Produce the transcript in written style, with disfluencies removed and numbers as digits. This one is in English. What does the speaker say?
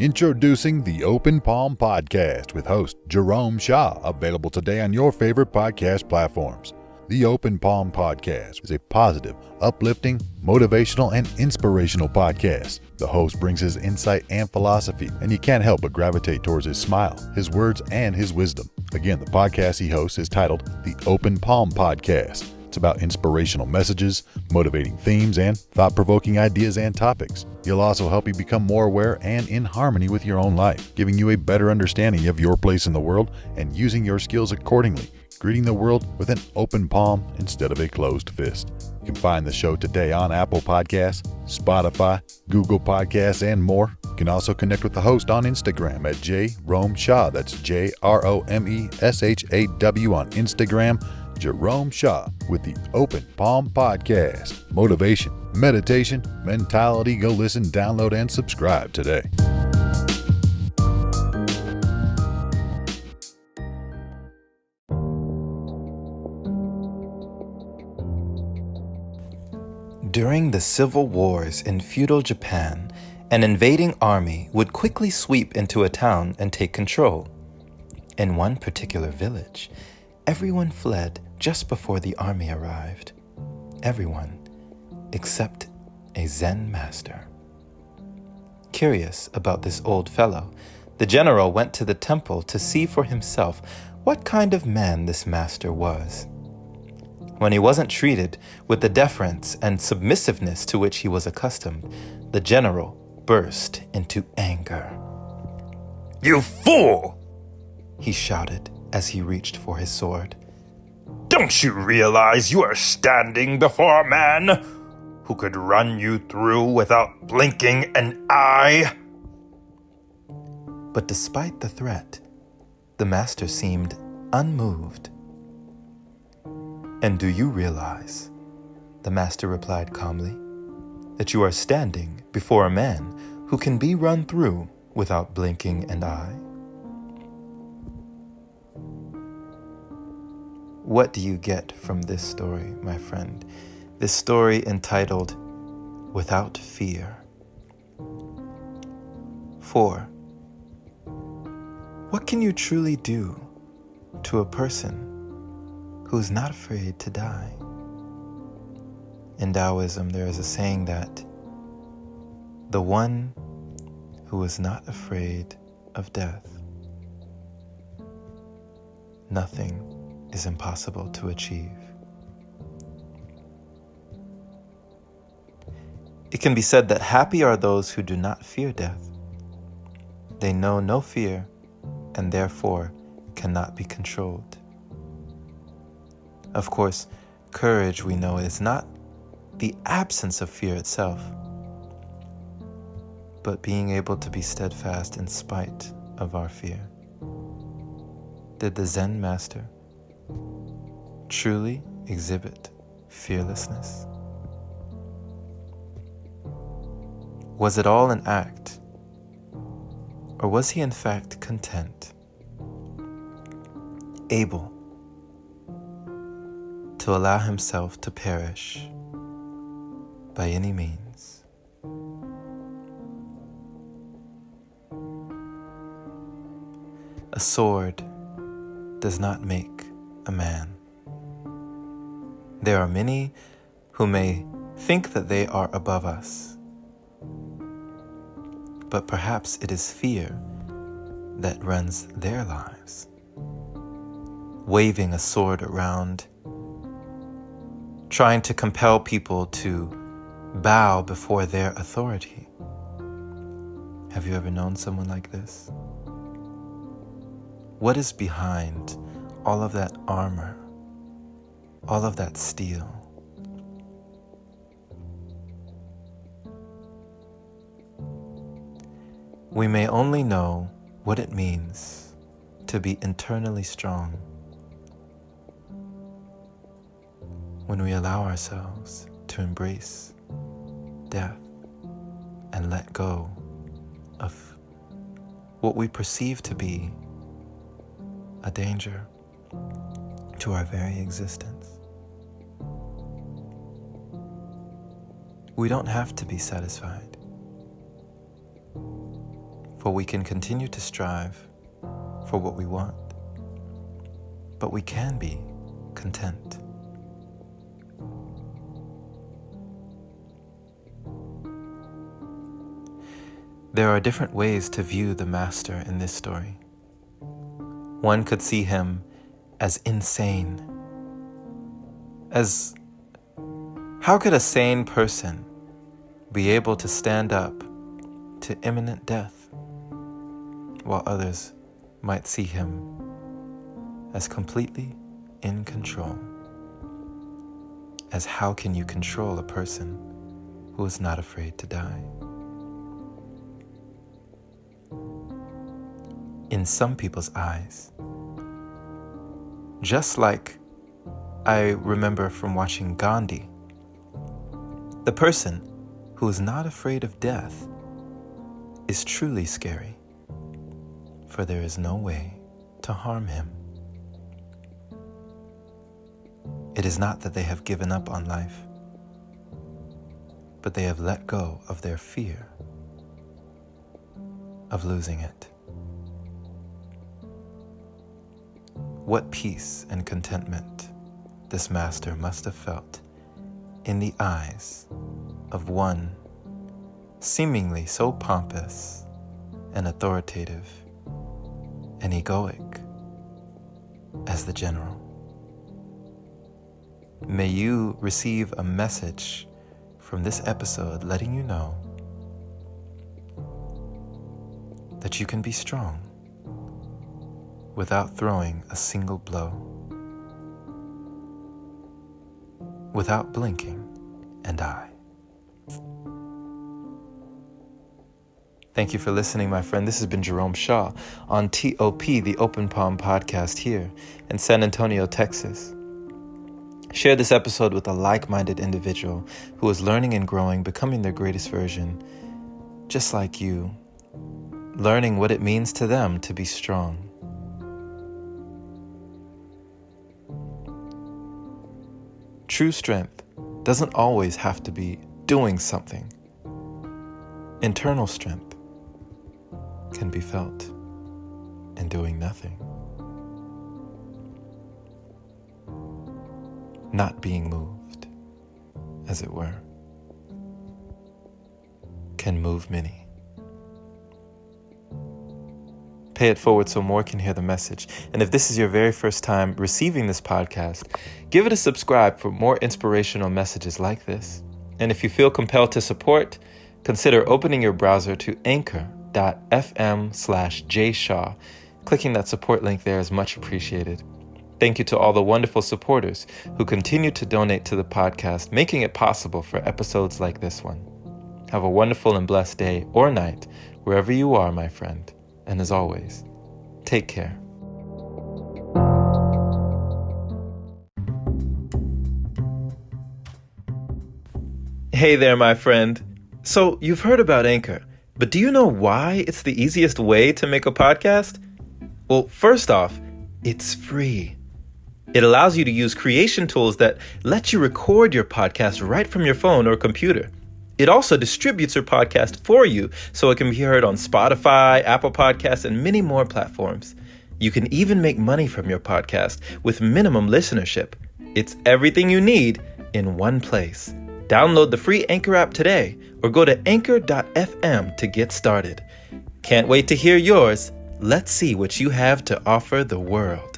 Introducing the Open Palm Podcast with host Jerome Shaw, available today on your favorite podcast platforms. The Open Palm Podcast is a positive, uplifting, motivational, and inspirational podcast. The host brings his insight and philosophy, and you can't help but gravitate towards his smile, his words, and his wisdom. Again, the podcast he hosts is titled The Open Palm Podcast. It's about inspirational messages, motivating themes, and thought-provoking ideas and topics. He'll also help you become more aware and in harmony with your own life, giving you a better understanding of your place in the world and using your skills accordingly, greeting the world with an open palm instead of a closed fist. You can find the show today on Apple Podcasts, Spotify, Google Podcasts, and more. You can also connect with the host on Instagram at Jerome Shaw. That's JROMESHAW on Instagram. Jerome Shaw with the Open Palm Podcast. Motivation, meditation, mentality. Go listen, download, and subscribe today. During the civil wars in feudal Japan, an invading army would quickly sweep into a town and take control. In one particular village, everyone fled just before the army arrived. Everyone except a Zen master. Curious about this old fellow, the general went to the temple to see for himself what kind of man this master was. When he wasn't treated with the deference and submissiveness to which he was accustomed, the general burst into anger. "You fool!" he shouted as he reached for his sword. "Don't you realize you are standing before a man who could run you through without blinking an eye?" But despite the threat, the master seemed unmoved. "And do you realize," the master replied calmly, "that you are standing before a man who can be run through without blinking an eye?" What do you get from this story, my friend? This story entitled, Without Fear. 4. What can you truly do to a person who is not afraid to die? In Taoism, there is a saying that the one who is not afraid of death, nothing is impossible to achieve. It can be said that happy are those who do not fear death. They know no fear and therefore cannot be controlled. Of course, courage, we know, is not the absence of fear itself, but being able to be steadfast in spite of our fear. Did the Zen master truly exhibit fearlessness? Was it all an act, or was he in fact content, able to allow himself to perish by any means? A sword does not make a man. There are many who may think that they are above us, but perhaps it is fear that runs their lives, waving a sword around, trying to compel people to bow before their authority. Have you ever known someone like this? What is behind all of that armor, all of that steel? We may only know what it means to be internally strong when we allow ourselves to embrace death and let go of what we perceive to be a danger to our very existence. We don't have to be satisfied. for we can continue to strive for what we want, but we can be content. There are different ways to view the master in this story. One could see him as insane. How could a sane person be able to stand up to imminent death, while others might see him as completely in control? As how can you control a person who is not afraid to die? In some people's eyes, just like I remember from watching Gandhi, the person who is not afraid of death is truly scary, for there is no way to harm him. It is not that they have given up on life, but they have let go of their fear of losing it. What peace and contentment this master must have felt in the eyes of one seemingly so pompous and authoritative and egoic as the general. May you receive a message from this episode letting you know that you can be strong without throwing a single blow, without blinking an eye. Thank you for listening, my friend. This has been Jerome Shaw on TOP, the Open Palm Podcast here in San Antonio, Texas. Share this episode with a like-minded individual who is learning and growing, becoming their greatest version, just like you, learning what it means to them to be strong. True strength doesn't always have to be doing something. Internal strength can be felt in doing nothing. Not being moved, as it were, can move many. Pay it forward so more can hear the message. And if this is your very first time receiving this podcast, give it a subscribe for more inspirational messages like this. And if you feel compelled to support, consider opening your browser to anchor.fm/jshaw. Clicking that support link there is much appreciated. Thank you to all the wonderful supporters who continue to donate to the podcast, making it possible for episodes like this one. Have a wonderful and blessed day or night, wherever you are, my friend. And as always, take care. Hey there, my friend. So you've heard about Anchor, but do you know why it's the easiest way to make a podcast? Well, first off, it's free. It allows you to use creation tools that let you record your podcast right from your phone or computer. It also distributes your podcast for you so it can be heard on Spotify, Apple Podcasts, and many more platforms. You can even make money from your podcast with minimum listenership. It's everything you need in one place. Download the free Anchor app today or go to anchor.fm to get started. Can't wait to hear yours. Let's see what you have to offer the world.